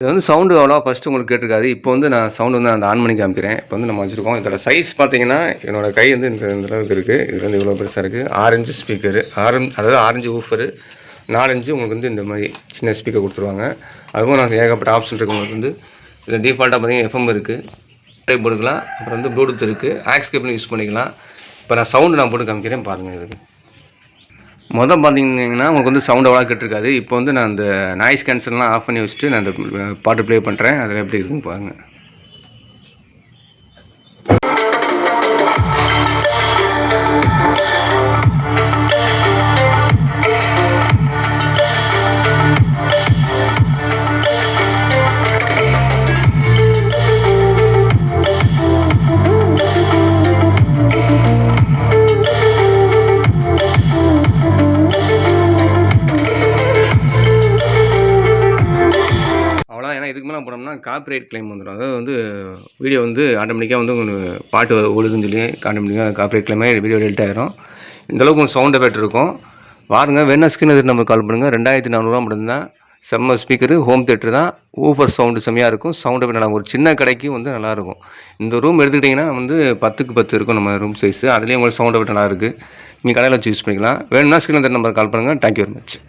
இது வந்து சவுண்டு அவ்வளோவா ஃபஸ்ட்டு உங்களுக்கு கேட்டிருக்காது. இப்போ வந்து நான் சவுண்டு வந்து அந்த ஆன் பண்ணி காமிக்கிறேன். இப்போ வந்து நம்ம வச்சுருக்கோம். இதோட சைஸ் பார்த்தீங்கன்னா, என்னோடய கை வந்து இந்த அளவுக்கு இருக்குது. இது வந்து இவ்வளோ பெருசாக இருக்குது. 6 இன்ச்சு ஸ்பீக்கரு. அதாவது 6 இன்ச்சு ஊஃபரு. 4 இன்ச்சு உங்களுக்கு வந்து இந்த மாதிரி சின்ன ஸ்பீக்கர் கொடுத்துருவாங்க. அதுவும் நான் ஏகப்பட்ட ஆப்ஷன் இருக்குது உங்களுக்கு வந்து. இதில் டிஃபால்ட்டாக பார்த்தீங்கன்னா எஃப்எம் இருக்குது. டைப் போட்டுக்கலாம். அப்புறம் வந்து ப்ளூடூத் இருக்குது. ஆக்ஸ் கேபிளும் யூஸ் பண்ணிக்கலாம். இப்போ நான் சவுண்டு நான் போட்டு காமிக்கிறேன் பாருங்கள் இதுக்கு. பார்த்தீங்கன்னா உங்களுக்கு வந்து சவுண்ட் அவ்வளோ கேட்டிருக்காது. இப்போ வந்து நான் அந்த நாய்ஸ் கேன்சல்லாம் ஆஃப் பண்ணி வச்சுட்டு நான் அந்த பாட்டு ப்ளே பண்ணுறேன். அதில் எப்படி இருக்குன்னு பாருங்கள். ஏன்னா இதுக்கு மேலே போனோம்னா காப்பிரைட் கிளைம் வந்துடும். அதாவது வந்து வீடியோ வந்து ஆட்டோமேட்டிக்காக வந்து உங்களுக்கு பாட்டு ஓடுதுன்னு சொல்லி ஆட்டோமேட்டிக்காக காப்பிரைட் கிளைமாக வீடியோ டெலிட் ஆகிரும். இந்தளவுக்கு கொஞ்சம் சவுண்ட் எஃபெக்ட் இருக்கும். வாருங்க, வேணா ஸ்கிரீன் எதிர்த்து நம்ம கால் பண்ணுங்கள். 2400 மட்டும்தான். செம்ம ஸ்பீக்கரு, ஹோம் தேட்டர் தான். ஊஃபர் சவுண்டு செம்மையாக இருக்கும். சவுண்டு எஃபெக்ட் நல்லா ஒரு சின்ன கடைக்கு வந்து நல்லாயிருக்கும். இந்த ரூம் எடுத்துக்கிட்டிங்கன்னா வந்து 10க்கு 10 இருக்கும் நம்ம ரூம் சைஸு. அதுலேயும் உங்களுக்கு சவுண்ட் எஃபெக்ட் நல்லா இருக்குது. நீங்கள் கடையில் வச்சு யூஸ் பண்ணிக்கலாம். வேணும்னா ஸ்கிரீன் எதிர்த்து நம்பர் கால் பண்ணுங்கள். Thank you very much.